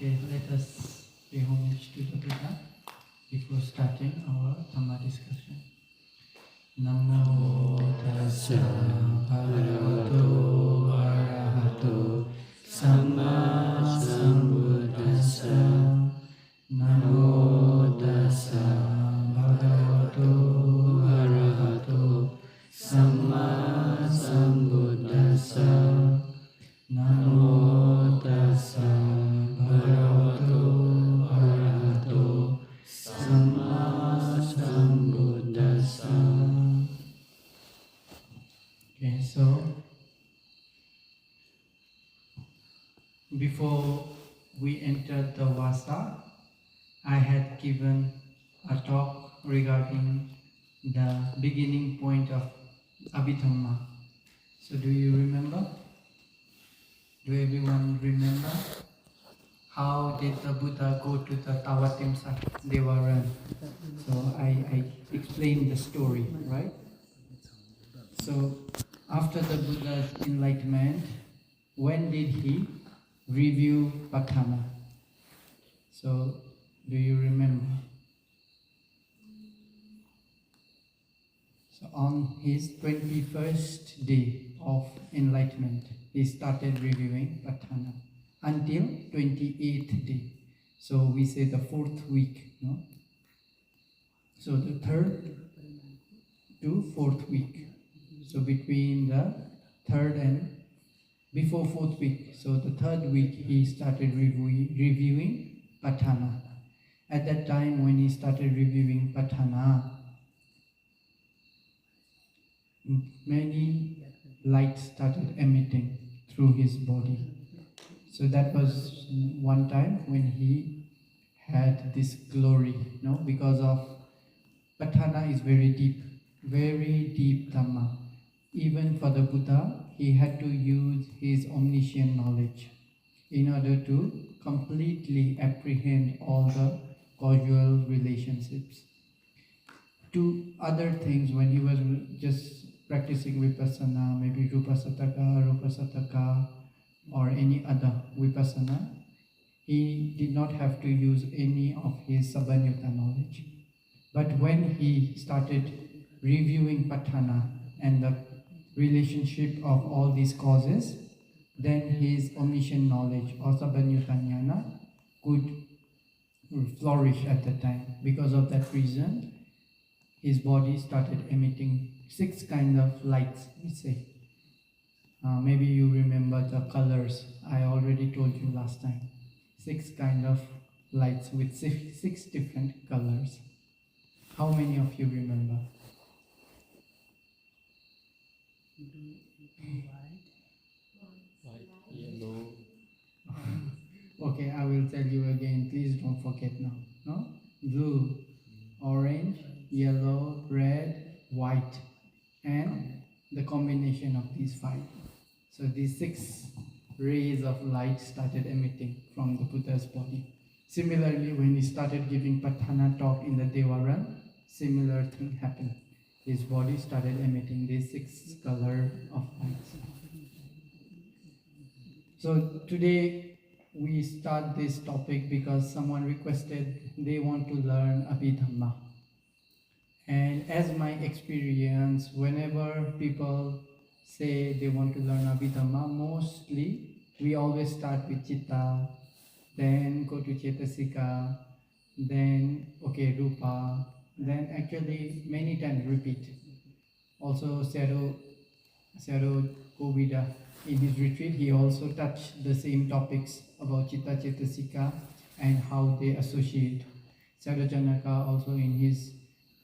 Okay, let us pay homage to the Buddha before starting our Dhamma discussion. Namo tassa bhagavato arahato samma sambuddhassa. Namo tassa bhagavato arahato samma sambuddhassa. Namo tassa bhagavato arahato samma sambuddhassa. Okay, so before we entered the Vasa, I had given a talk regarding the beginning point of Abhidhamma. So do you remember? Do everyone remember? How did the Buddha go to the Tawatimsa Devaran? So I explained the story, right? So after the Buddha's enlightenment, when did he review Patthana? So do you remember? So on his 21st day of enlightenment, he started reviewing Patthana until 28th day. So we say the 4th week, no? So the 3rd to 4th week. So between the 3rd and before 4th week. So the 3rd week he started reviewing Patthana. At that time when he started reviewing Patthana, many lights started emitting through his body. So that was one time when he had this glory, no? Because of Patthana is very deep Dhamma. Even for the Buddha, he had to use his omniscient knowledge in order to completely apprehend all the causal relationships. To other things, when he was just practicing vipassana, maybe rupasataka, or any other vipassana, he did not have to use any of his sabanyuta knowledge. But when he started reviewing Patthana and the relationship of all these causes, then his omniscient knowledge or sabanyuta jnana could flourish at the time. Because of that reason, his body started emitting 6 kinds of lights, we say. Maybe you remember the colors. I already told you last time. 6 kinds of lights with 6 different colors. How many of you remember? White, yellow. Okay, I will tell you again. Please don't forget now. No? Blue, orange, yellow, red, white, and the combination of these 5. So these 6 rays of light started emitting from the Buddha's body. Similarly, when he started giving Patthana talk in the Devaran, similar thing happened. His body started emitting these 6 colors of lights. So today we start this topic because someone requested they want to learn Abhidhamma. And as my experience, whenever people say they want to learn Abhidhamma, mostly we always start with Chitta, then go to Cetasika, then Rupa, then actually many times repeat. Also Sayadaw Govida, in his retreat, he also touched the same topics about Chitta Cetasika and how they associate. Sayadaw Janaka also in his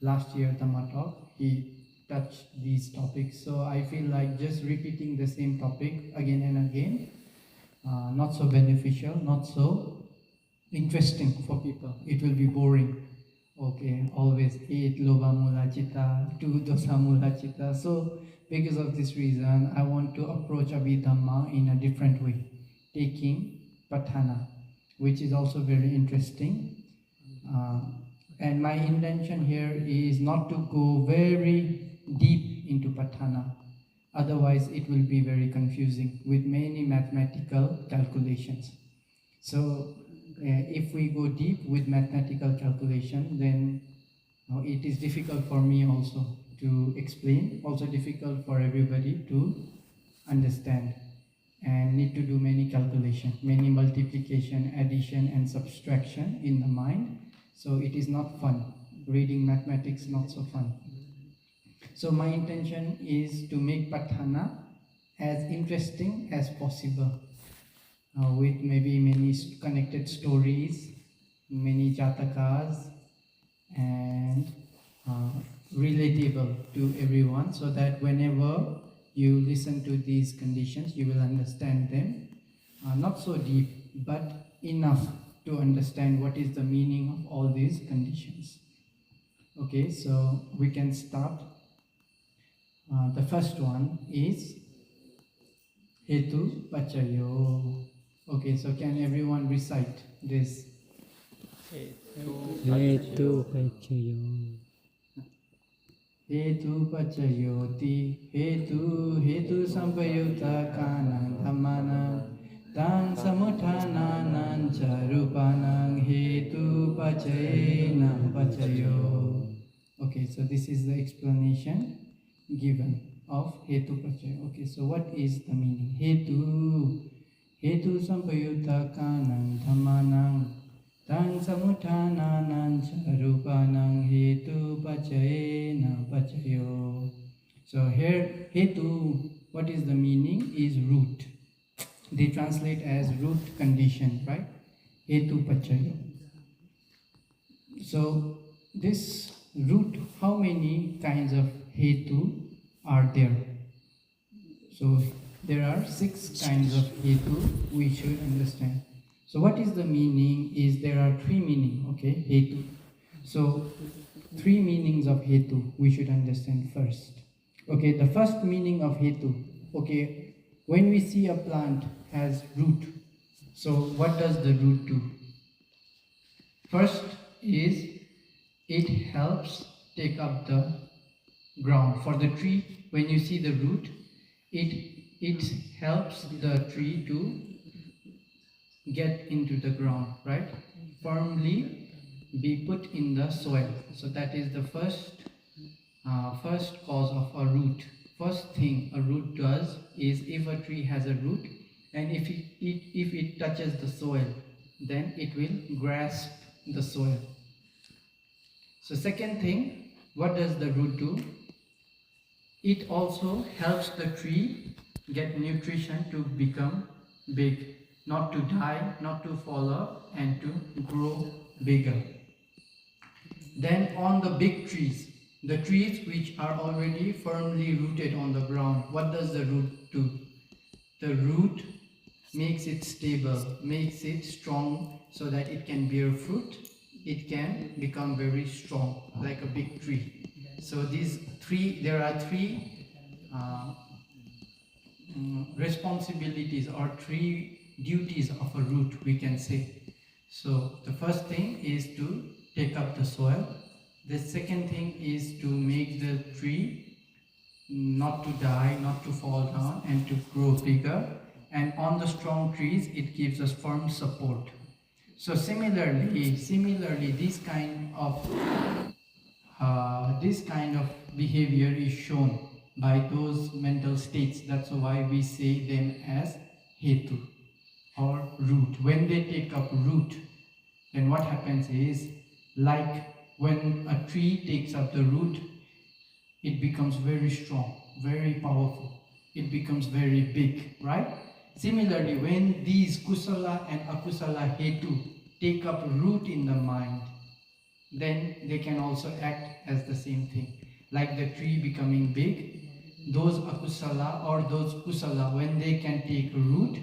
last year Dhamma talk, he touched these topics. So I feel like just repeating the same topic again and again, not so beneficial, not so interesting for people. It will be boring. Okay, always 8 lobha mula citta, 2 dosa mula citta. So because of this reason, I want to approach Abhidhamma in a different way, taking Patthana, which is also very interesting. And my intention here is not to go very deep into Patthana. Otherwise, it will be very confusing with many mathematical calculations. So if we go deep with mathematical calculation, then it is difficult for me also to explain, also difficult for everybody to understand, and need to do many calculation, many multiplication, addition and subtraction in the mind. So it is not fun. Reading mathematics not so fun. So my intention is to make Patthana as interesting as possible, with maybe many connected stories, many jatakas, and relatable to everyone, so that whenever you listen to these conditions, you will understand them. Not so deep, but enough to understand what is the meaning of all these conditions. Okay, so we can start. The first one is Hetu Pachayo. Okay, so can everyone recite this? Hetu pachayo. Hetu Pachayoti. Hetu Sampayuta Kanang Dhammanang Tang Samuthananang Charupanang Hetu Pachayena Pachayo. Okay, so this is the explanation given of Hetu Pachayo. Okay, so what is the meaning? Hetu Sampayuta Kanang Dhammanang Tang Samuthananang Charupanang Hetu Pachayena Pachayo. So here, Hetu, what is the meaning? Is root. They translate as root condition, right? Hetu Pachayo. So this root, how many kinds of Hetu are there? So there are 6 kinds of Hetu we should understand. So what is the meaning? Is there are 3 meaning, okay, Hetu. So 3 meanings of Hetu we should understand first. Okay, the first meaning of Hetu, okay, when we see a plant has root, so what does the root do? First is it helps take up the ground. For the tree, when you see the root, it helps the tree to get into the ground, right? Firmly be put in the soil. So that is the first cause of a root. First thing a root does is, if a tree has a root, and if it touches the soil, then it will grasp the soil. So second thing, what does the root do? It also helps the tree get nutrition to become big, not to die, not to fall off, and to grow bigger. Then on the big trees, the trees which are already firmly rooted on the ground, what does the root do? The root makes it stable, makes it strong, so that it can bear fruit, it can become very strong, like a big tree. So there are 3 responsibilities or 3 duties of a root, we can say. So the first thing is to take up the soil. The second thing is to make the tree not to die, not to fall down, and to grow bigger. And on the strong trees, it gives us firm support. So similarly, this kind of behavior is shown by those mental states. That's why we say them as Hetu or root. When they take up root, then what happens is, like when a tree takes up the root, it becomes very strong, very powerful. It becomes very big, right? Similarly, when these kusala and akusala Hetu take up root in the mind, then they can also act as the same thing. Like the tree becoming big, those akusala or those kusala, when they can take root,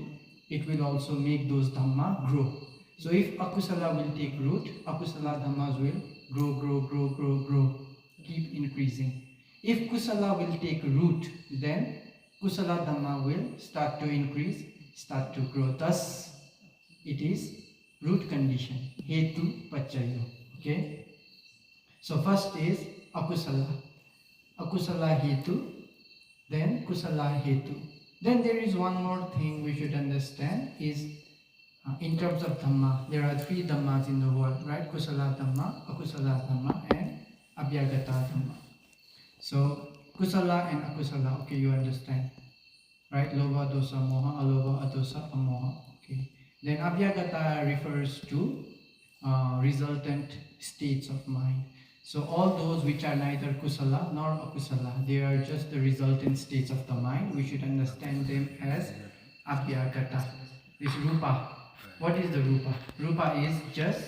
it will also make those dhamma grow. So if akusala will take root, akusala dhammas will grow, keep increasing. If kusala will take root, then kusala dhamma will start to increase, start to grow. Thus, it is root condition, Hetu Pachayo. Okay? So first is akusala. Akusala Hetu, then kusala Hetu. Then there is one more thing we should understand is in terms of Dhamma, there are three Dhammas in the world, right? Kusala Dhamma, Akusala Dhamma, and Abhyagata Dhamma. So, Kusala and Akusala, okay, you understand, right? Lobha, dosa, moha, alobha, adosa, amoha, okay. Then Abhyagata refers to resultant states of mind. So all those which are neither kusala nor akusala, they are just the resultant states of the mind. We should understand them as abhyagata. This rupa. What is the rupa? Rupa is just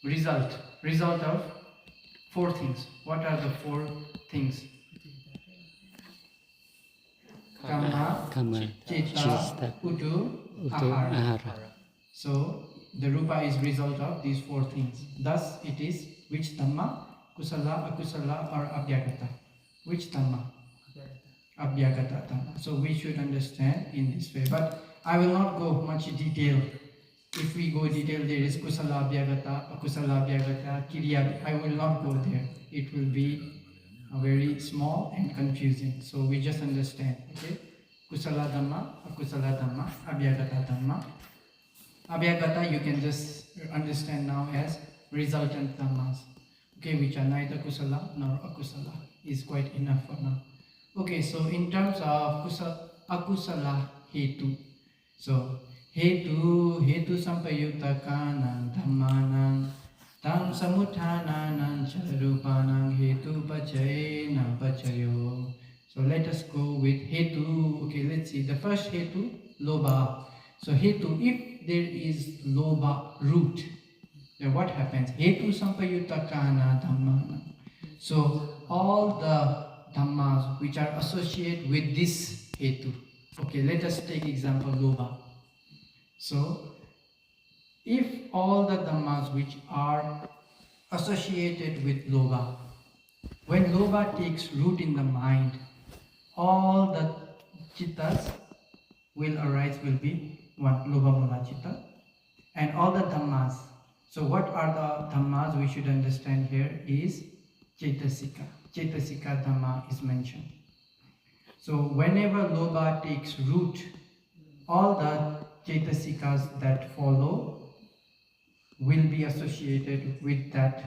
result of four things. What are the four things? Kama, Chitta, Utu, Ahara. So the rupa is result of these four things. Thus it is which dhamma? Kusala, akusala, or abhyagata? Which dhamma? Abhyagata dhamma. So we should understand in this way. But I will not go much detail. If we go detail, there is kusala abhyagata, akusala abhyagata, kiriya. I will not go there. It will be very small and confusing. So we just understand. Okay? Kusala dhamma, akusala dhamma, abhyagata dhamma. Abhyagata you can just understand now as resultant dhammas, okay, which are neither kusala nor akusala, is quite enough for now. Okay, so in terms of akusala hetu, so hetu sampayuttakanang dhammanang tam samuthananang charupanang hetu pachayena pachayo. So let us go with hetu. Okay, let's see. The first hetu, lobha. So hetu, if there is lobha root, then what happens? Hetu sampayuttakana dhammana. So all the dhammas which are associated with this hetu. Okay, let us take example lobha. So if all the dhammas which are associated with lobha, when lobha takes root in the mind, all the chittas will arise, will be one, lobha mula chitta, and all the dhammas. So what are the dhammas we should understand here is Chaitasika. Chaitasika dhamma is mentioned. So whenever lobha takes root, all the Chaitasikas that follow will be associated with that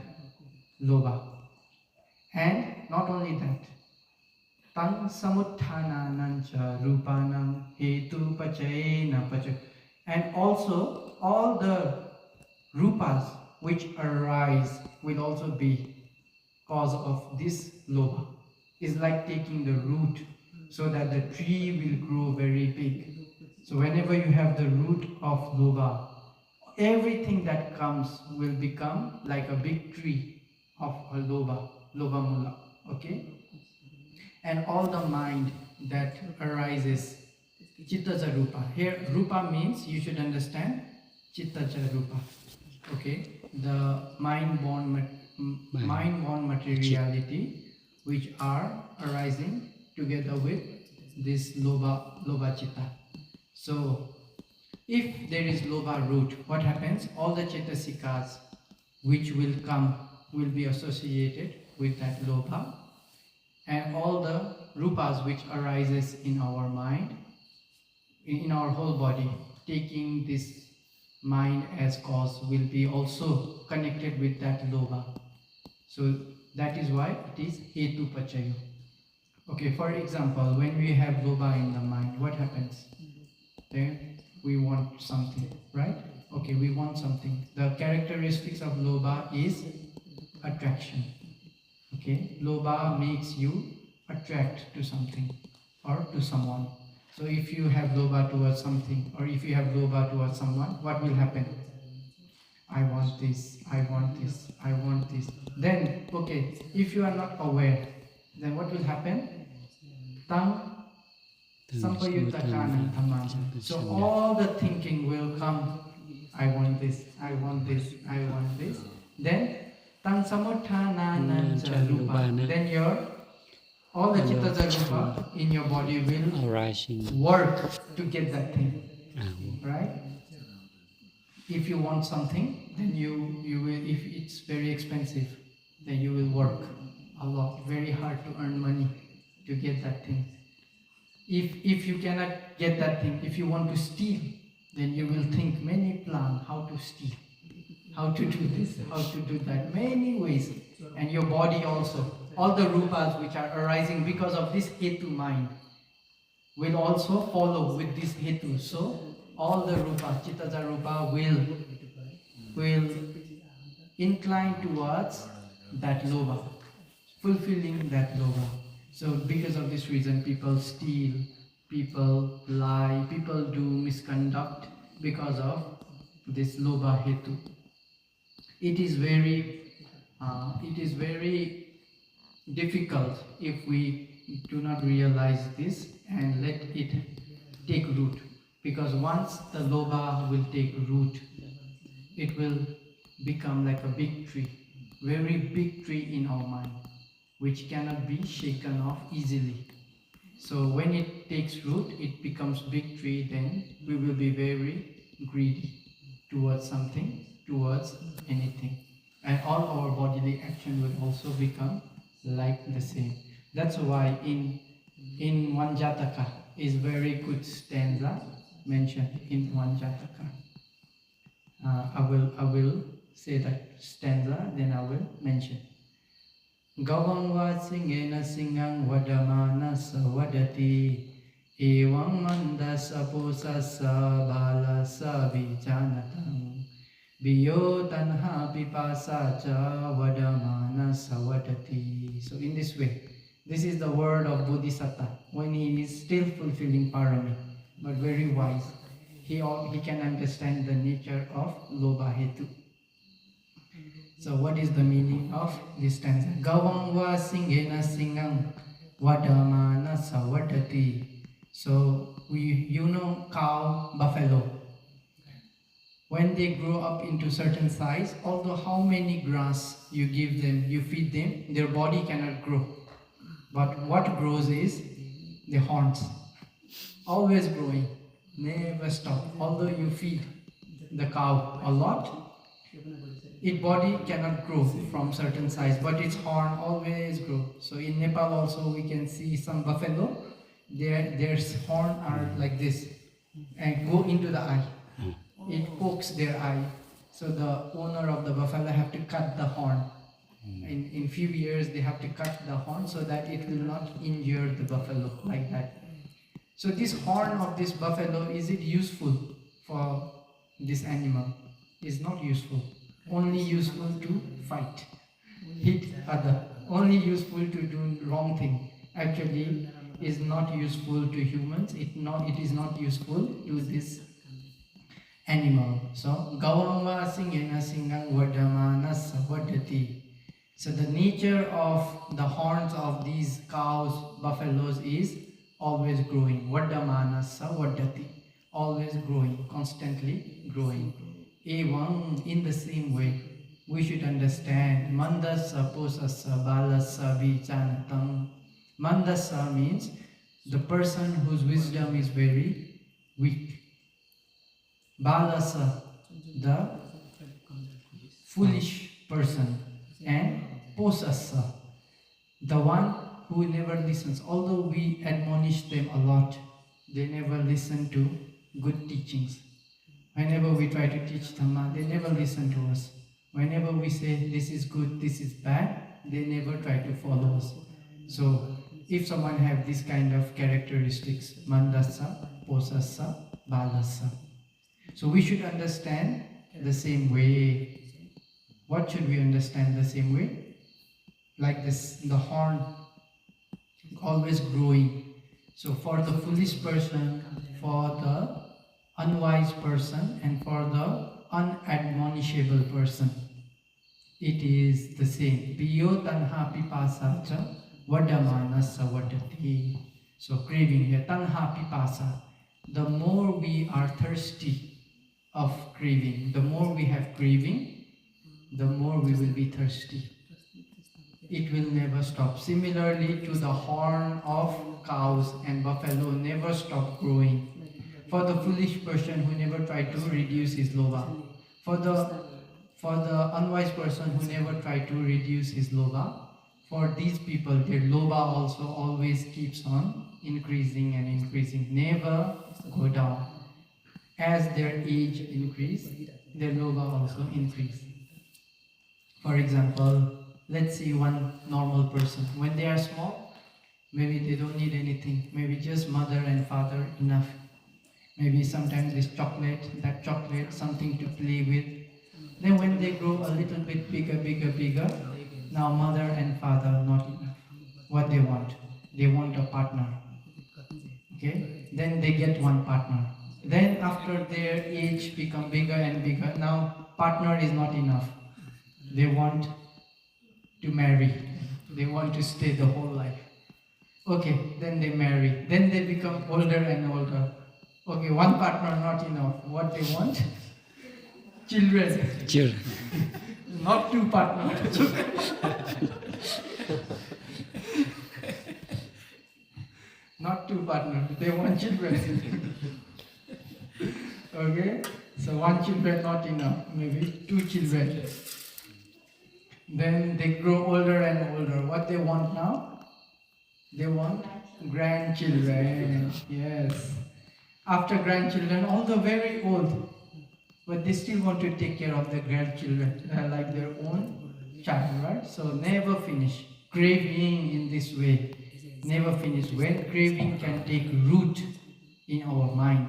lobha. And not only that, Tang samuthananancha rupanam hetu pachayena pacha. And also all the rupas which arise will also be cause of this lobha. It's like taking the root so that the tree will grow very big. So whenever you have the root of lobha, everything that comes will become like a big tree of a lobha mula. Okay? And all the mind that arises, chittaja rupa. Here rupa means, you should understand, chittaja rupa. Okay, the mind-born materiality which are arising together with this lobha chitta. So if there is lobha root, what happens? All the chaitasikas which will come will be associated with that lobha, and all the rupas which arises in our mind, in our whole body, taking this mind as cause, will be also connected with that lobha. So that is why it is hetu pachayo. Okay, for example, when we have lobha in the mind, what happens? Then we want something, right? Okay, we want something. The characteristics of lobha is attraction. Okay, lobha makes you attract to something or to someone. So if you have lobha towards something, or if you have lobha towards someone, what will happen? I want this, I want this, I want this. Then, okay, if you are not aware, then what will happen? Tam sampayuttakana dhammana. So all the thinking will come, I want this, I want this, I want this. Then Tang samuthananancha rupa. Then all the chittaja rupa in your body will work to get that thing. Right? If you want something, then you will, if it's very expensive, then you will work a lot, very hard to earn money to get that thing. If you cannot get that thing, if you want to steal, then you will think many plans how to steal, how to do this, how to do that, many ways. And your body also, all the rupas which are arising because of this hetu mind will also follow with this hetu. So all the rupa, chittaja rupa will incline towards that lobha, fulfilling that lobha. So because of this reason, people steal, people lie, people do misconduct because of this lobha hetu. It is very difficult if we do not realize this and let it take root. Because once the lobha will take root, it will become like a big tree, very big tree in our mind, which cannot be shaken off easily. So when it takes root, it becomes big tree, then we will be very greedy towards something, towards anything. And all our bodily action will also become like the same. That's why in one Jataka is very good stanza mentioned in one Jataka. I will say that stanza, then I will mention. Gawang va singena singang vadamana savadati evam manda saposasa balasa vijanatang biyo tanha pipasa cha vadamana savadati. So in this way, this is the word of Bodhisattva when he is still fulfilling parami, but very wise. He can understand the nature of lobha hetu. So what is the meaning of this stanza? Gawang va singena singang vadamana savadati. So you know cow, buffalo. When they grow up into certain size, although how many grass you give them, you feed them, their body cannot grow. But what grows is the horns. Always growing, never stop. Although you feed the cow a lot, its body cannot grow from certain size, but its horn always grow. So in Nepal also we can see some buffalo, their horn are like this and go into the eye. It pokes their eye. So the owner of the buffalo have to cut the horn. In few years they have to cut the horn so that it will not injure the buffalo like that. So this horn of this buffalo, is it useful for this animal? Is not useful. Only useful to fight, hit other. Only useful to do wrong thing. Actually, is not useful to humans. It is not useful to this animal. So gawanga singena singang vadamana savadati. So the nature of the horns of these cows, buffaloes is always growing. Vadamana savadati. Always growing, constantly growing. Evam, in the same way, we should understand mandasa posasa balasa vichanatam. Mandasa means the person whose wisdom is very weak. Balasa, the foolish person. And posasa, the one who never listens. Although we admonish them a lot, they never listen to good teachings. Whenever we try to teach Dhamma, they never listen to us. Whenever we say this is good, this is bad, they never try to follow us. So, if someone have this kind of characteristics, mandasa, posasa, balasa. So we should understand the same way. What should we understand the same way? Like this, the horn always growing. So for the foolish person, for the unwise person, and for the unadmonishable person, it is the same. Piyo tanha pipasa cha vadamana savadati. So craving here, tanha pipasa. The more we are thirsty of craving, the more we have craving, the more we will be thirsty. It will never stop. Similarly to the horn of cows and buffalo never stop growing. For the foolish person who never tried to reduce his lobha. For the unwise person who never tried to reduce his lobha. For these people, their lobha also always keeps on increasing and increasing. Never go down. as their age increase, their lobha also increase. For example, let's see one normal person. When they are small, maybe they don't need anything. Maybe just mother and father enough. Maybe sometimes this chocolate, that chocolate, something to play with. Then when they grow a little bit bigger, now mother and father not enough. What they want? They want a partner. Okay? Then they get one partner. Then after their age become bigger and bigger, now partner is not enough. They want to marry. They want to stay the whole life. Okay, then they marry. Then they become older and older. Okay, one partner not enough. What they want? Children. Children. Not two partners. Not two partners. They want children. Okay, so one children not enough. Maybe two children. Then they grow older and older. What they want now? They want grandchildren. Yes. After grandchildren, although very old, but they still want to take care of the grandchildren like their own child, right? So never finish. Craving in this way, never finish. When craving can take root in our mind,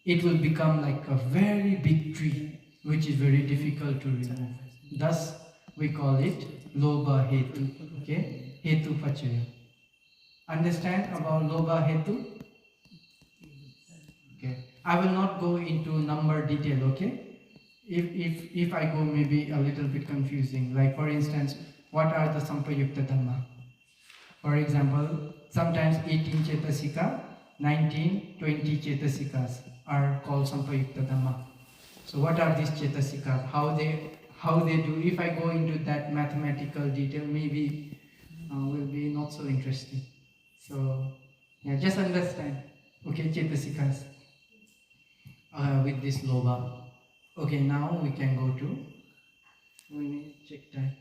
it will become like a very big tree, which is very difficult to remove. Thus, we call it Lobha Hetu. Okay? Hetu Pachaya. Understand about Lobha Hetu? Okay. I will not go into number detail, okay? If I go maybe a little bit confusing, like for instance, what are the Sampayukta Dhamma? For example, sometimes 18 Chetasika, 19, 20 Chetasikas are called Sampayukta Dhamma. So what are these Chetasikas? How they do? If I go into that mathematical detail, maybe will be not so interesting. So yeah, just understand. Okay, Chetasikas with this Lobha. Okay, now we can go to. We need check time.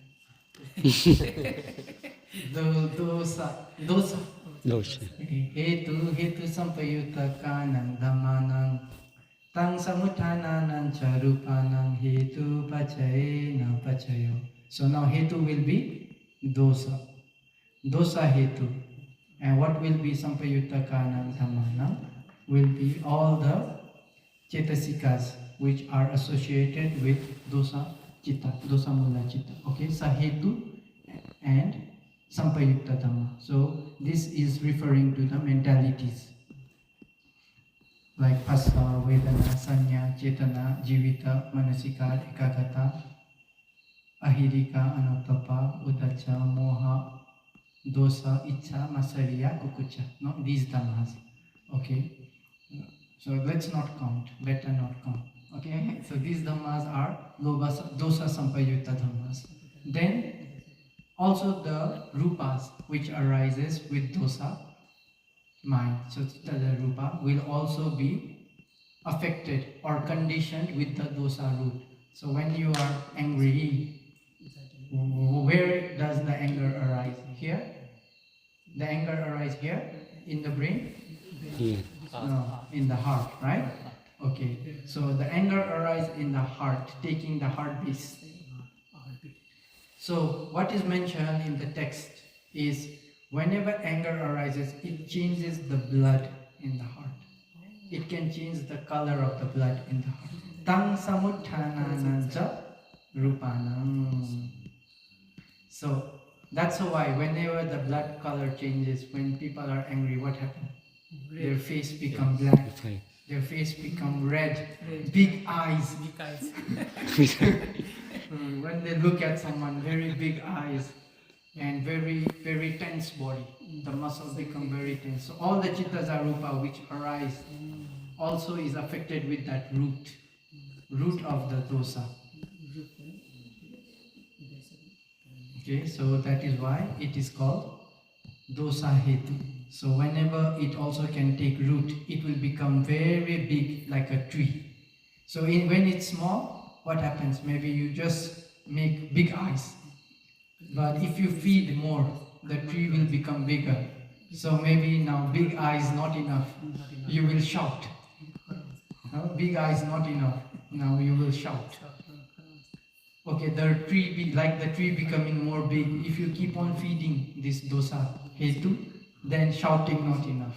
Dosa. Hetu sampayutta kanang dhammanang tang samuthananang charupanang hetu pachayena pachayo. So now hetu will be dosa. Dosa hetu. And what will be sampayutta kanang dhammanang? Will be all the chetasikas which are associated with dosa chitta, dosa mula chitta. Okay, sahetu and sampayukta dhamma. So this is referring to the mentalities like phassa, vedana, sanya, chetana, jivita, manasika, ekagata, ahirika, anutapa, udacha, moha, dosa, icha, masariya, kukucha. No, these dhammas. Okay. So let's not count, better not count. Okay, so these dhammas are dosa sampayutta dhammas. Then also the rupas which arises with dosa mind. So the rupa will also be affected or conditioned with the dosa root. So when you are angry, where does the anger arise? Here? The anger arises here in the brain? Here. No, in the heart, right? Okay, so the anger arises in the heart, taking the heartbeats. So what is mentioned in the text is whenever anger arises, it changes the blood in the heart. It can change the color of the blood in the heart. Tang samuthanananja rupanam. So that's why whenever the blood color changes, when people are angry, what happens? Their face become black. Their face become red. Big eyes. When they look at someone, very big eyes and very tense body. The muscles become very tense. So all the chittas arupa which arise also is affected with that root of the dosa. Okay, so that is why it is called dosa hetu. So whenever it also can take root, it will become very big like a tree. So when it's small, what happens? Maybe you just make big eyes. But if you feed more, the tree will become bigger. So maybe now big eyes not enough. You will shout. Big eye is not enough. Now you will shout. Okay, the tree, like the tree becoming more big, if you keep on feeding this dosa, hetu, then shouting not enough.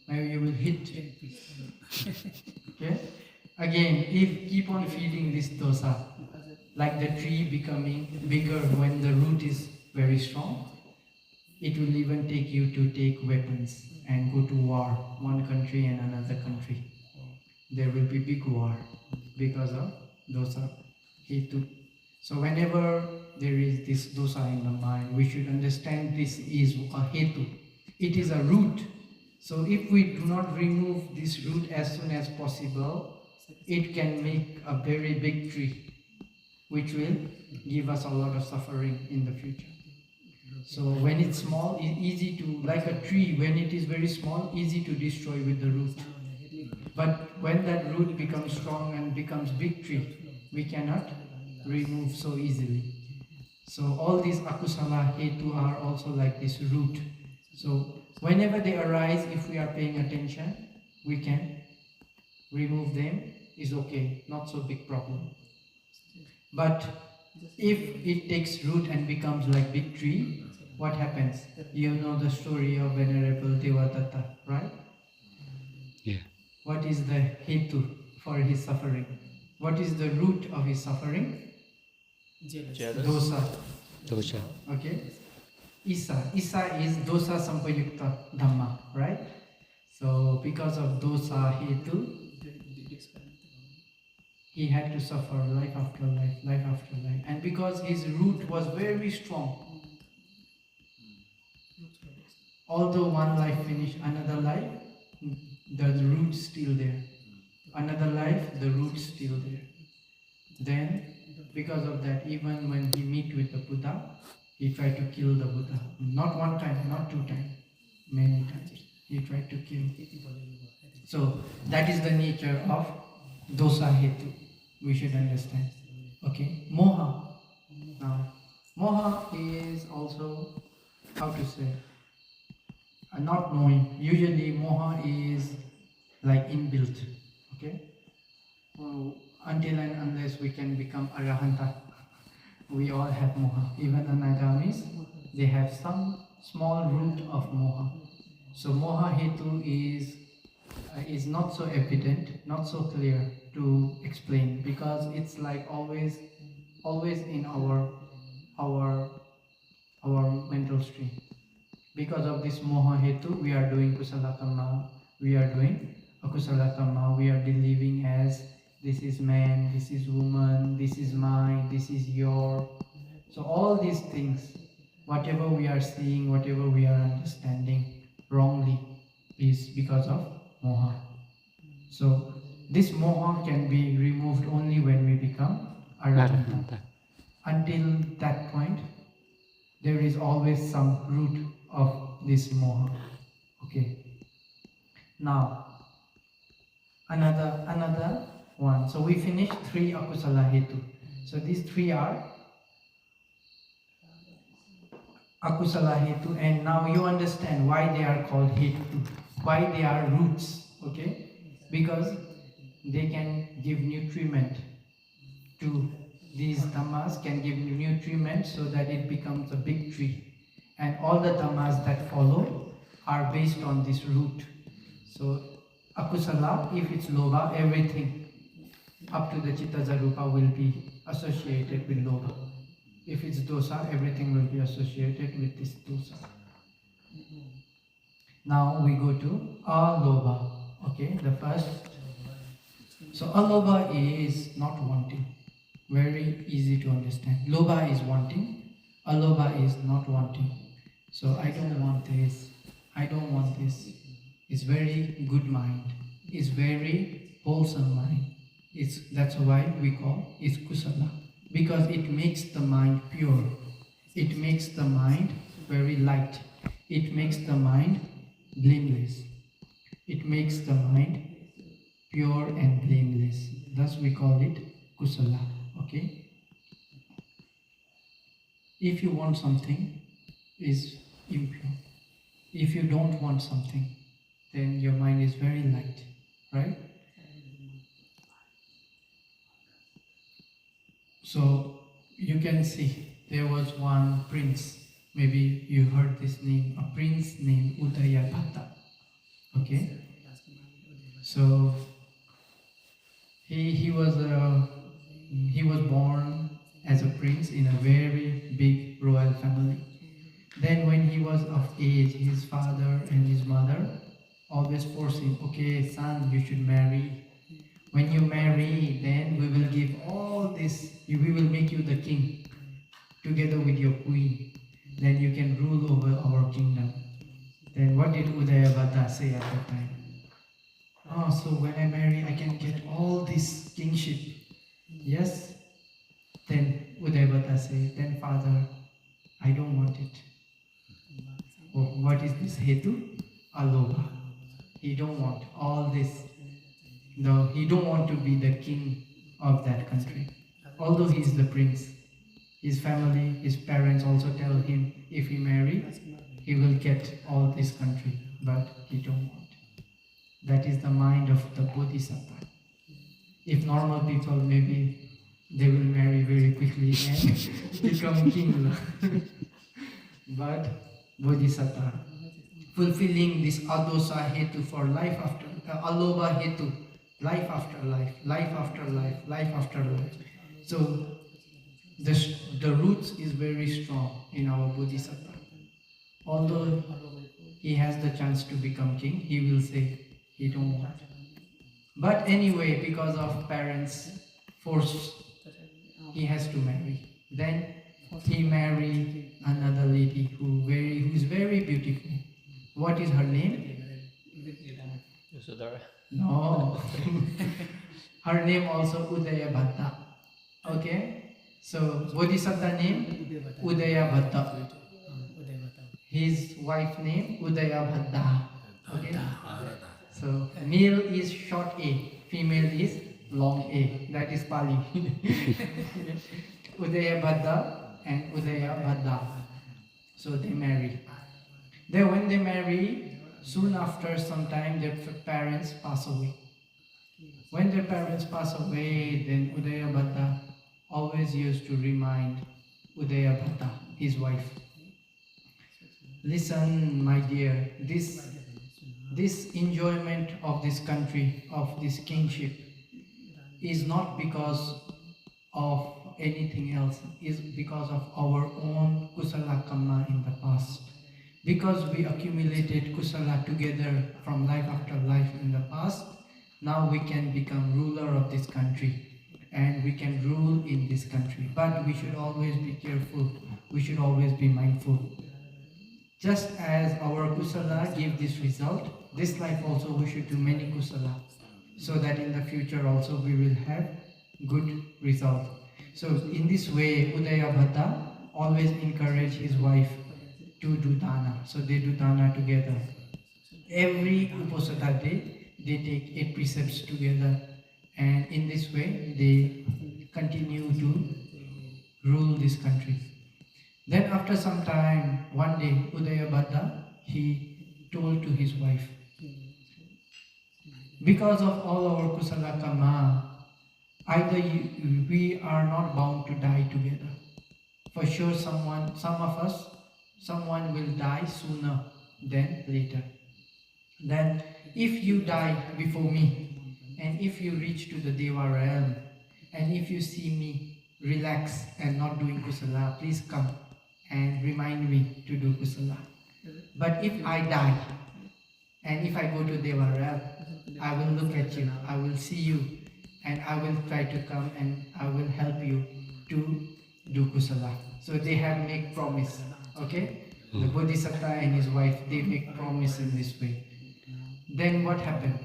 Maybe you will hit. Okay? Again, if keep on feeding this dosa, like the tree becoming bigger when the root is very strong, it will even take you to take weapons and go to war, one country and another country. There will be big war because of dosa, hetu. So whenever there is this dosa in the mind, we should understand this is a hetu. It is a root. So if we do not remove this root as soon as possible, it can make a very big tree, which will give us a lot of suffering in the future. So when it's small, it's easy to, like a tree, when it is very small, easy to destroy with the root. But when that root becomes strong and becomes big tree, we cannot remove so easily. So all these akusala hetu are also like this root. So whenever they arise, if we are paying attention, we can remove them, is okay, not so big problem. But if it takes root and becomes like big tree, what happens? You know the story of Venerable Devadatta, right? Yeah. What is the hetu for his suffering? What is the root of his suffering? Jealous. Dosa. Dosha. Okay? Isa. Isa is dosa sampayukta dhamma, right? So because of dosa hetu, he had to suffer life after life, life after life. And because his root was very strong, although one life finished, another life, the root still there. Another life, the root still there. Then, because of that, even when he meet with the Buddha, he tried to kill the Buddha. Not one time, not two times, many times. He tried to kill. So, that is the nature of dosa hetu. We should understand. Okay, moha. Now, moha is also, how to say, not knowing. Usually, moha is like inbuilt. Okay, until and unless we can become arahanta, we all have moha. Even anagamis, they have some small root of moha. So moha hetu is not so evident, not so clear to explain, because it's like always in our mental stream. Because of this moha hetu, we are doing kusala kamma, we are doing akusala kamma, we are believing as this is man, this is woman, this is mine, this is your. So all these things, whatever we are seeing, whatever we are understanding wrongly, is because of moha. So this moha can be removed only when we become arahanta. Until that point, there is always some root of this moha. Okay. Now, another one. So we finished 3 akusala hetu. So these 3 are akusala hetu, and now you understand why they are called hetu, why they are roots. Okay, because they can give nutriment to these dhammas, can give nutriment so that it becomes a big tree, and all the dhammas that follow are based on this root. So akusala, if it's lobha, everything up to the chitta zarupa will be associated with lobha. If it's dosa, everything will be associated with this dosa. Now we go to alobha. Okay, the first. So alobha is not wanting. Very easy to understand. Lobha is wanting. Alobha is not wanting. So I don't want this. I don't want this. It's very good mind. It's very wholesome mind. That's why we call it kusala. Because it makes the mind pure. It makes the mind very light. It makes the mind blameless. It makes the mind pure and blameless. Thus we call it kusala. Okay? If you want something, is impure. If you don't want something, then your mind is very light, right? So you can see there was one prince. Maybe you heard this name, a prince named Udayabhata. Okay, so he was born as a prince in a very big royal family. Then when he was of age, his father and his mother always forced him, okay, son, you should marry. When you marry, then we will give all this, we will make you the king together with your queen. Then you can rule over our kingdom. Then what did Udayabhata say at that time? Oh, so when I marry, I can get all this kingship. Yes? Then Udayabhata said, then father, I don't want it. Oh, what is this hetu? Aloha. He don't want all this. No, he don't want to be the king of that country. Although he is the prince. His family, his parents also tell him if he marry, he will get all this country. But he don't want. That is the mind of the Bodhisattva. If normal people, maybe they will marry very quickly and become king. But Bodhisattva, fulfilling this adosa hetu for life after, aloba hetu, life after life, life after life, life after life. So the roots is very strong in our Bodhisattva. Although he has the chance to become king, he will say he don't want. But anyway, because of parents' force, he has to marry. Then he married another lady who is very beautiful. What is her name? Yasodhara. No. Her name also Udayabhata. Okay? So Bodhisattva name Udayabhata. His wife name Udayabhata. Okay? So male is short A, female is long A. That is Pali. Udayabhata and Udayabhata. So they marry. Then when they marry, soon after some time their parents pass away. When their parents pass away, then Udayabhata always used to remind Udayabhata, his wife. Listen, my dear, this enjoyment of this country, of this kingship, is not because of anything else, is because of our own kusala kamma in the past. Because we accumulated kusala together from life after life in the past, now we can become ruler of this country and we can rule in this country. But we should always be careful, we should always be mindful. Just as our kusala give this result, this life also we should do many kusala, so that in the future also we will have good result. So in this way, Udayabhata always encourage his wife to do dana. So they do dana together. Every Uposatha day, they take 8 precepts together, and in this way they continue to rule this country. Then after some time, one day, Udayabhata, he told to his wife, because of all our kusala karma, either we are not bound to die together. For sure some of us, someone will die sooner than later. Then if you die before me, and if you reach to the Deva realm, and if you see me relax and not doing kusala, please come and remind me to do kusala. But if I die, and if I go to Deva realm, I will look at you, I will see you, and I will try to come and I will help you to do kusala. So they have make promise, okay? The Bodhisattva and his wife, they make promise in this way. Then what happened?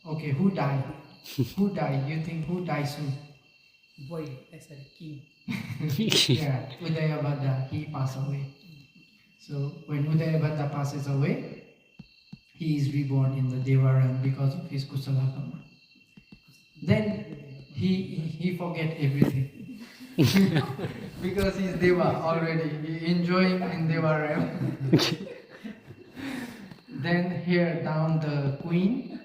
Okay, who died? Who died? You think who died soon? Boy, as a king. Yeah, Udayabhata, he passed away. So when Udayabhata passes away, he is reborn in the Deva realm because of his kusala karma. Then he forget everything. Because he's Deva already, he enjoying in Deva realm. Then here down the queen,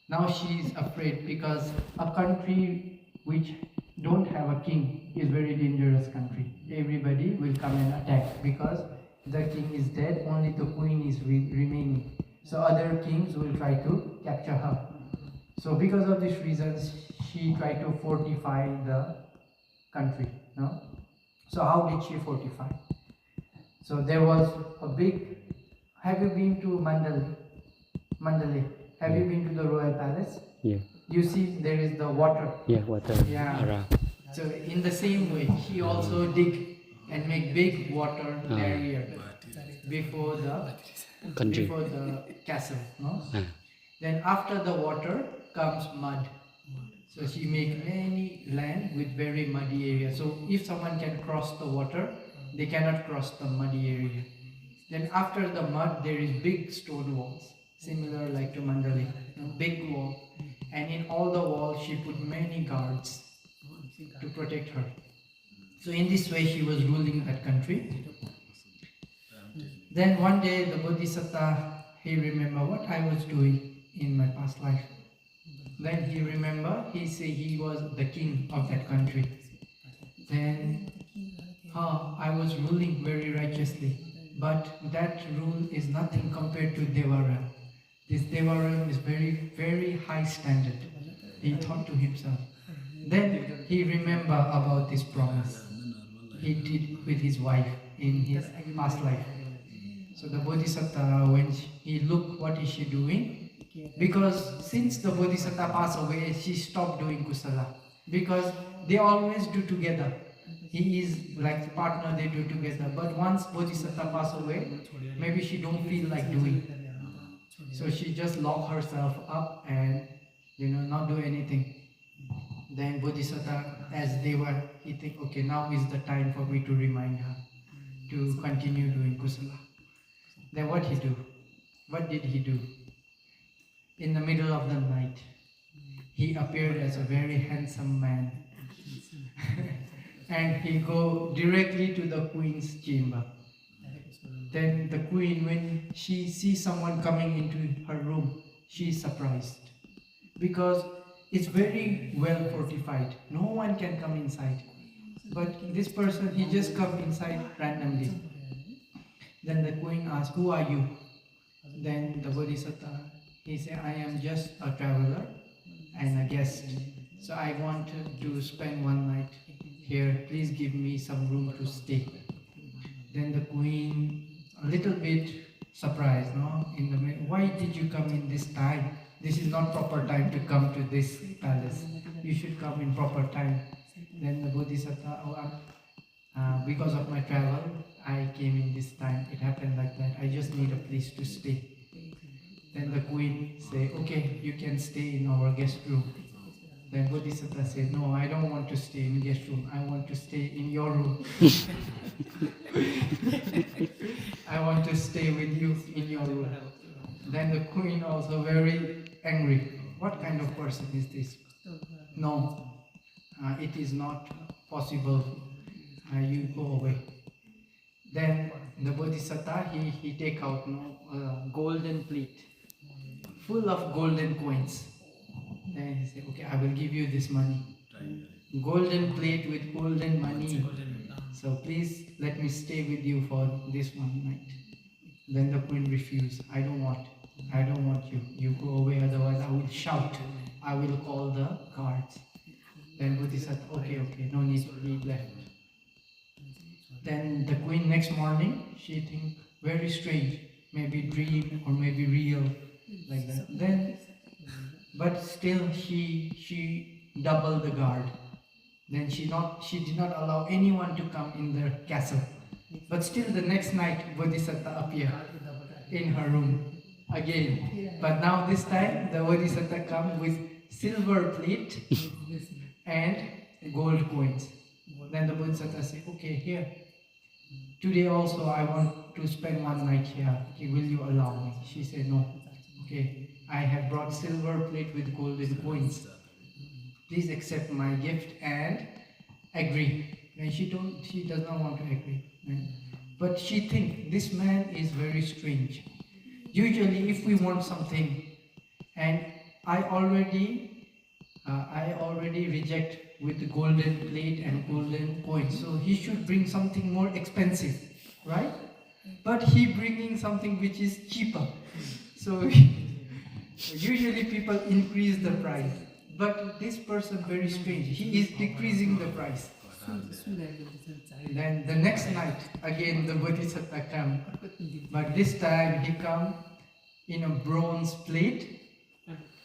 now she is afraid because a country which don't have a king is very dangerous country. Everybody will come and attack because the king is dead, only the queen is remaining. So other kings will try to capture her. So because of these reasons, she tried to fortify the country. No? So how did she fortify? So there was a big. Have you been to Mandalay? Mandalay. Have you been to the royal palace? Yeah. You see, there is the water. Yeah, water. Yeah. Around. So in the same way, she also dig and make big water barrier before the Country. before the castle. No. Ah. Then after the water comes mud. So she make many land with very muddy area. So if someone can cross the water, they cannot cross the muddy area. Then after the mud, there is big stone walls, similar like to Mandalay, big wall. And in all the walls, she put many guards to protect her. So in this way, she was ruling that country. Then one day, the Bodhisattva, he remember what I was doing in my past life. Then he remember, he say he was the king of that country. Then I was ruling very righteously, but that rule is nothing compared to Devaram. This Devaram is very, very high standard. He thought to himself. Then he remember about this promise he did with his wife in his past life. So the Bodhisattva, when he looked what is she doing, because since the Bodhisattva passed away, she stopped doing kusala. Because they always do together. He is like the partner, they do together. But once Bodhisattva passed away, maybe she don't feel like doing. So she just lock herself up and not do anything. Then Bodhisattva, as they were, he think, okay, now is the time for me to remind her to continue doing kusala. Then what he do? What did he do? In the middle of the night, he appeared as a very handsome man. And he go directly to the queen's chamber. Then the queen, when she sees someone coming into her room, she is surprised. Because it's very well fortified. No one can come inside. But this person, he just come inside randomly. Then the queen asks, who are you? Then the Bodhisattva, he said, I am just a traveler and a guest. So I want to spend one night here. Please give me some room to stay. Then the queen, a little bit surprised, no? Why did you come in this time? This is not proper time to come to this palace. You should come in proper time. Then the Bodhisattva, because of my travel, I came in this time. It happened like that. I just need a place to stay. Then the queen say, okay, you can stay in our guest room. Then Bodhisattva said, no, I don't want to stay in guest room. I want to stay in your room. I want to stay with you in your room. Then the queen also very angry. What kind of person is this? No, it is not possible. You go away. Then the Bodhisattva, he take out golden plate, full of golden coins. Then he said, okay, I will give you this money. Golden plate with golden money. So please let me stay with you for this one night. Then the queen refused. I don't want you. You go away, otherwise I will shout. I will call the guards. Then Bodhisattva, okay, no need, he left. Then the queen next morning, she think very strange, maybe dream or maybe real, like that. Then, but still she doubled the guard. Then she did not allow anyone to come in the castle. But still the next night, Bodhisattva appeared in her room again. But now this time, the Bodhisattva come with silver plate and gold coins. Then the Bodhisattva say, okay, here. Today also I want to spend one night here. Okay, will you allow me? She said, no. Okay, I have brought silver plate with golden coins. Please accept my gift and agree. And she does not want to agree. But she thinks this man is very strange. Usually if we want something and I already reject with golden plate and golden coins. So he should bring something more expensive, right? But he bringing something which is cheaper. So usually people increase the price. But this person very strange. He is decreasing the price. Then the next night, again the Bodhisattva come. But this time he come in a bronze plate,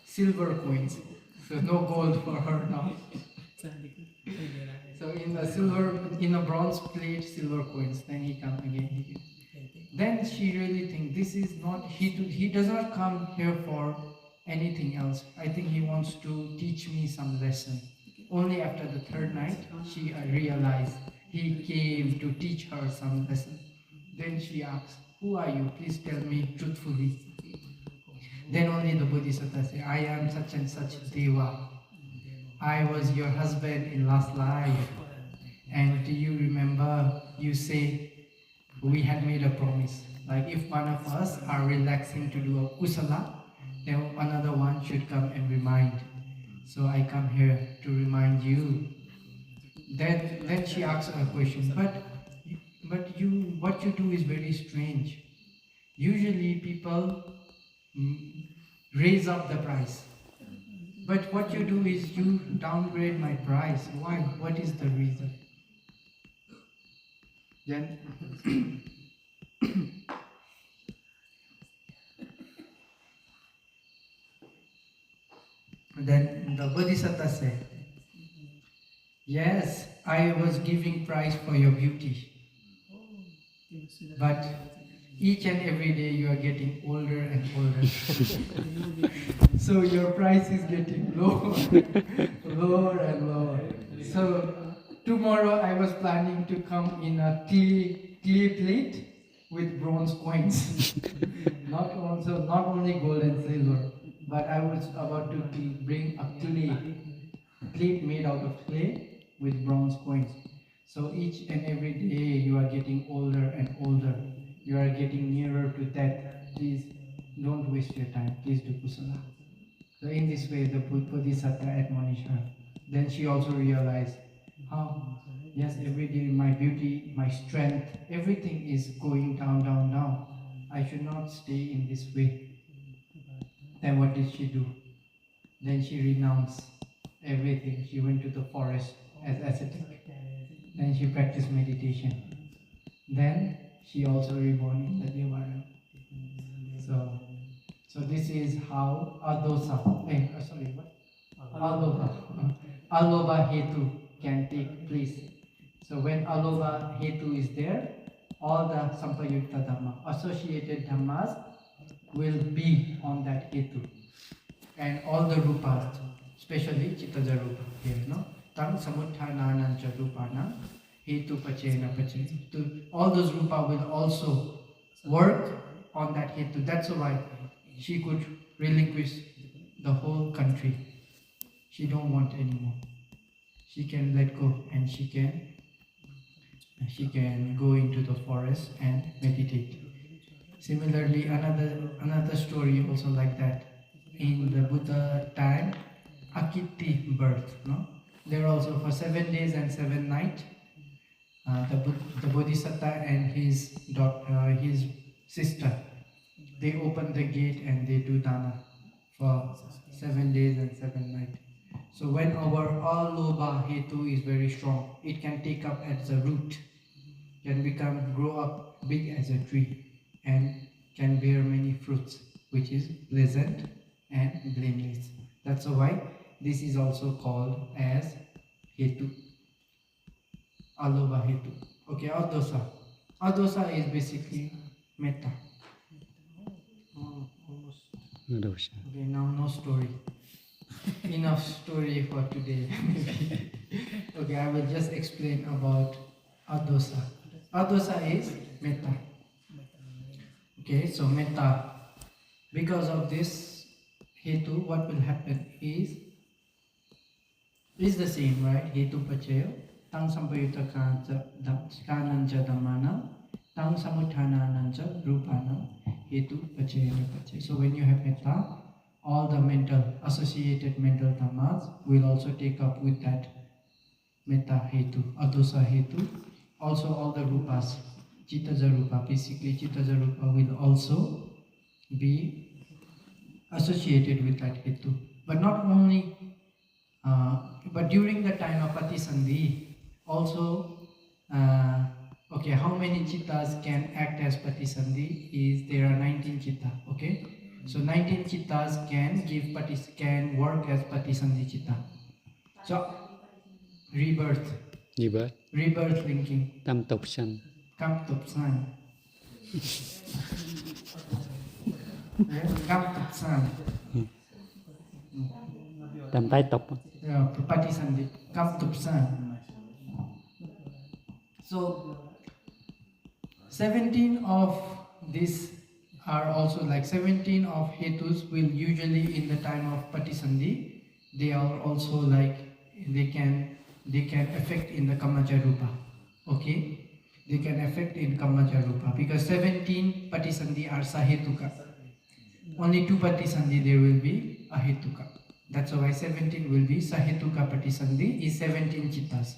silver coins. So no gold for her now. So in a bronze plate, silver coins. Then he come again. Then she really think this is not, he does not come here for anything else. I think he wants to teach me some lesson. Only after the third night, she realized he came to teach her some lesson. Then she asks, who are you? Please tell me truthfully. Then only the Bodhisattva say, I am such and such Deva. I was your husband in last life. And do you remember, you say, we had made a promise. Like if one of us are relaxing to do a kusala, then another one should come and remind. So I come here to remind you. Then she asks a question, but you, what you do is very strange. Usually people raise up the price. But what you do is you downgrade my price. Why? What is the reason? Then the Bodhisattva said, yes, I was giving price for your beauty. But each and every day you are getting older and older. So your price is getting lower, lower and lower. So tomorrow I was planning to come in a clay plate with bronze coins. not only gold and silver, but I was about to bring a plate made out of clay with bronze coins. So each and every day you are getting older and older. You are getting nearer to death. Please don't waste your time. Please do kusala. So in this way the Bodhisattva admonished her. Then she also realized, yes, every day my beauty, my strength, everything is going down, down, down. I should not stay in this way. Then what did she do? Then she renounced everything. She went to the forest as ascetic. Then she practiced meditation. Then she also reborn in the Devara. So this is how Alobha Hetu can take place. So when Alobha Hetu is there, all the Sampayutta Dhamma, associated Dhammas, will be on that Hetu. And all the Rupas, especially Chittaja Rupa here, no? Tang Samutthānānaṁ Rupānaṁ Hetu Pachena Pachena. All those Rupa will also work on that Hetu. That's why she could relinquish the whole country. She don't want anymore. She can let go and she can go into the forest and meditate. Similarly, another story also like that. In the Buddha time, Akiti birth. No? There also for 7 days and 7 nights, the Bodhisattva and his daughter, his sister, they open the gate and they do dana for 7 days and 7 nights. So when our Alobha Hetu is very strong, it can take up as a root, can grow up big as a tree, and can bear many fruits, which is pleasant and blameless. That's why this is also called as Hetu, Alobha Hetu. Okay, Adosa. Adosa is basically metta. Dosha. Okay, now no story. Enough story for today, maybe. Okay, I will just explain about Adosa. Adosa is metta. Okay, so metta. Because of this Hetu, what will happen is the same, right? Hetu pachayo, tang sampayutta kanancha dhammana, tang samutthānānaṁ rupānaṁ, hetu pachayana pachay. So when you have metta, all the associated mental dhammas will also take up with that metta hetu, adosa hetu. Also all the rupas, chittaja rupa, basically chittaja rupa will also be associated with that hetu. But not only, but during the time of Patisandhi, also, okay, how many chittas can act as Patisandhi is there are 19 chitta, okay? So 19 chittas can work as Patisandhi chitta. So rebirth, Như vậy, rebirth linking, tam tục sanh. come to sun, come to sun, Tam tái tục. Patisandhi, come to sun. So 17 of these are also like 17 of hetus will usually in the time of Patisandhi, they are also like they can affect in the Kamaja Rupa. Okay? They can affect in Kamaja Rupa because 17 Patisandhi are Sahetuka. Only 2 Patisandhi there will be Ahetuka. That's why 17 will be Sahetuka Patisandhi is 17 chittas.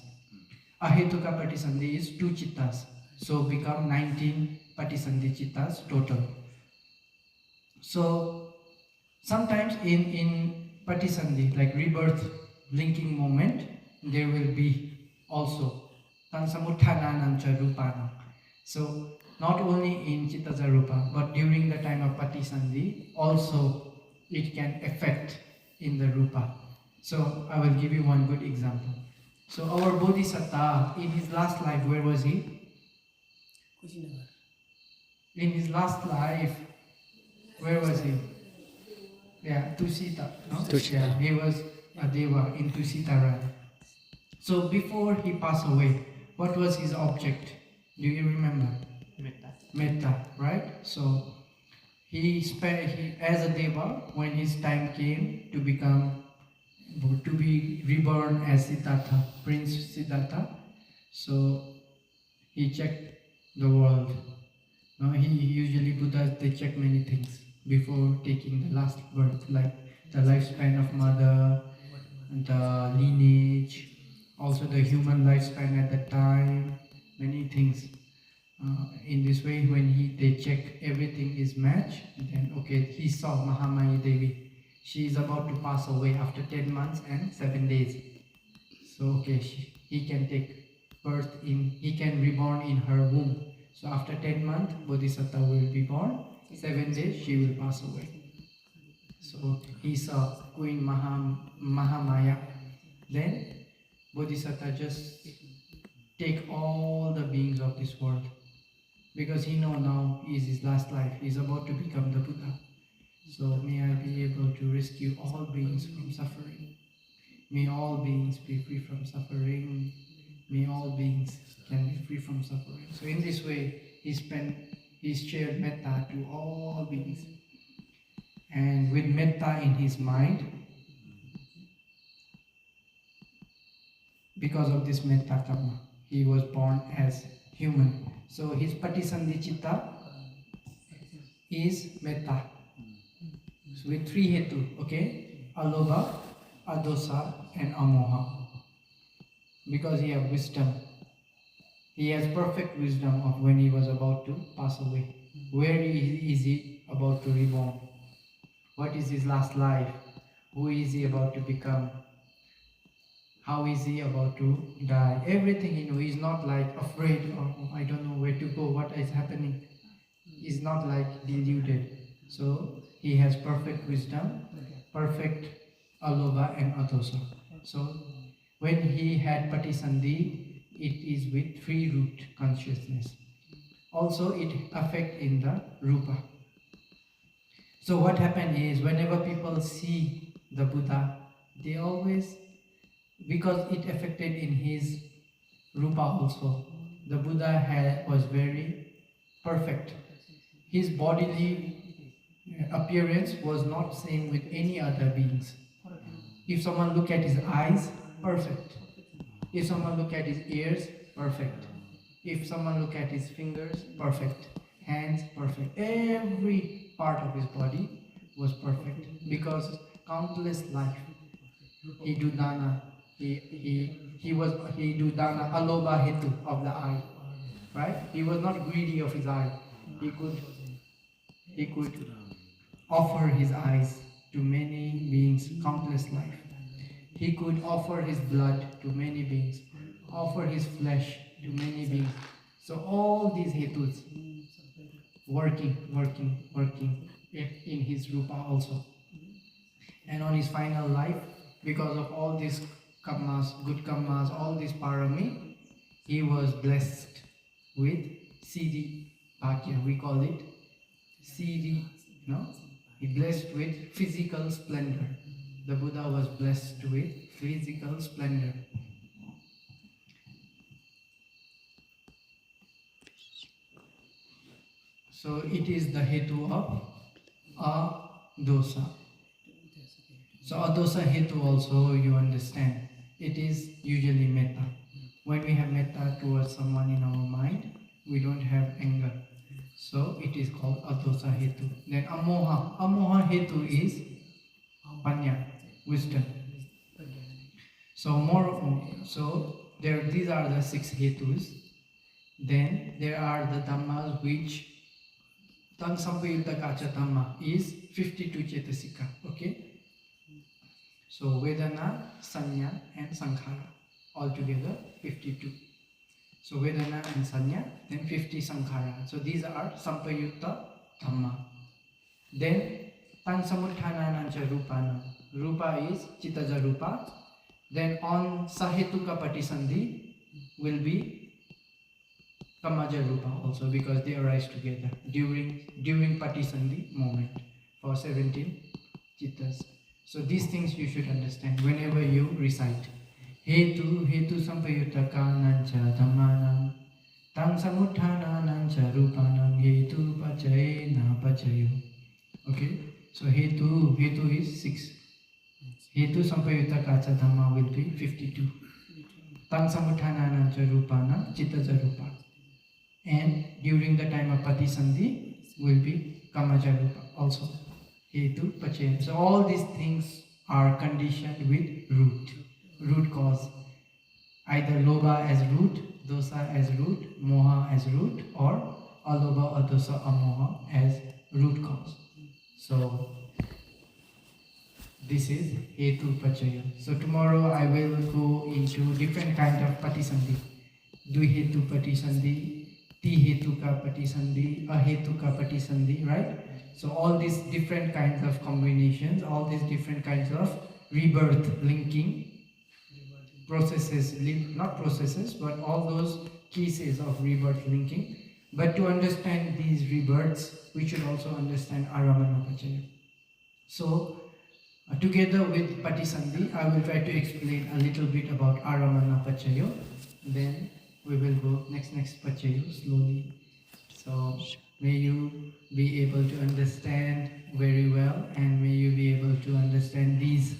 Ahetuka Patisandhi is 2 chittas. So become 19 Patisandhi chittas total. So sometimes in Patisandhi, like rebirth linking moment, there will be also Tansamuttananancha Rupana. So not only in Chittaja Rupa, but during the time of Patisandhi, also it can affect in the Rupa. So I will give you one good example. So our Bodhisattva, in his last life, where was he? Kushinagar. In his last life, where was he? Yeah, Tusita. No? Tusita. Yeah, he was a deva in Tusitara. So before he passed away, what was his object? Do you remember? Metta. Metta, right? So he as a deva, when his time came to be reborn as Siddhartha, Prince Siddhartha, so he checked the world. Now he usually Buddhas they check many things before taking the last birth, like the lifespan of mother, the lineage, also the human lifespan at that time, many things. In this way, when they check everything is matched, then okay, he saw Mahamaya Devi. She is about to pass away after 10 months and 7 days. So okay, he can take birth he can reborn in her womb. So after 10 months, Bodhisattva will be born. 7 days, she will pass away. So he saw Queen Mahamaya. Then Bodhisattva just take all the beings of this world. Because he know now is his last life. He is about to become the Buddha. So may I be able to rescue all beings from suffering. May all beings be free from suffering. May all beings can be free from suffering. So in this way, he shared metta to all beings. And with metta in his mind, because of this metta karma, he was born as human. So his Patisandhi chitta is metta. So with 3 hetu, okay? Alobha, adosa, and amoha. Because he has wisdom. He has perfect wisdom of when he was about to pass away. Where is he about to reborn? What is his last life? Who is he about to become? How is he about to die? Everything he knows. He's not like afraid or I don't know where to go, what is happening. He's not like deluded. So he has perfect wisdom, perfect alobha and adosa. So when he had Patisandhi, it is with 3 root consciousness. Also it affects in the rupa. So what happened is whenever people see the Buddha, they always, because it affected in his rupa also. The Buddha was very perfect. His bodily appearance was not same with any other beings. If someone look at his eyes, perfect. If someone look at his ears, perfect. If someone look at his fingers, perfect. Hands, perfect. Every part of his body was perfect because countless life. He do dana. He he do dana aloba hetu of the eye, right? He was not greedy of his eye. He could offer his eyes to many beings, countless life. He could offer his blood to many beings, offer his flesh to many beings. So all these hetus working in his rupa also. And on his final life, because of all these karmas, good karmas, all these parami, he was blessed with Siddhi Bhagya, we call it Siddhi, no? He blessed with physical splendor. The Buddha was blessed with physical splendor. So it is the hetu of adosa. So adosa hetu also, you understand, it is usually metta. When we have metta towards someone in our mind, we don't have anger. So it is called adosa hetu. Then amoha. Amoha hetu is panya, wisdom. So these are the 6 hetus. Then there are the dhammas which Tan Sampayutta Kacha Dhamma is 52 Chetasika. Okay? So Vedana, Sanya and Sankhara. Altogether 52. So Vedana and Sanya, then 50 Sankhara. So these are Sampayutta Dhamma. Then Tan Samutthana Rupana. Rupa is Chittaja Rupa. Then on Sahetuka Patisandhi will be Kamaja Rupa also, because they arise together during Patisandhi moment for 17 Chittas. So these things you should understand whenever you recite. Hetu sampayutta kanancha dhammanam tang samuttananancha rupanam hetu pachayena pachayo. Okay, so hetu is 6. Hetu sampayutta kacha dhamma will be 52. Tang samuttananancha rupanam chittaja rupa. And during the time of Patisandhi will be Kamaja Rupa also. Hetu Pachayan. So all these things are conditioned with root cause. Either Lobha as root, Dosa as root, Moha as root, or Alobha, Adosa, Amoha as root cause. So this is Hetu Pachayan. So tomorrow I will go into different kind of Patisandhi. Dvihetu Patisandhi, Tihetuka Patisandhi, Ahetuka Patisandhi, right? So all these different kinds of combinations, all these different kinds of rebirth linking processes, not processes, but all those cases of rebirth linking. But to understand these rebirths, we should also understand Aramanapachaya. So together with Patisandhi, I will try to explain a little bit about Aramanapachaya. Then we will go next Pachayo slowly. So may you be able to understand very well, and may you be able to understand these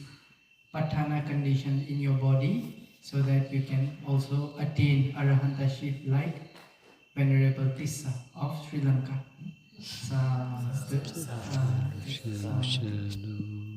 Patthana conditions in your body, so that you can also attain Arahantaship like Venerable Tissa of Sri Lanka. Sadhu, sadhu, sadhu.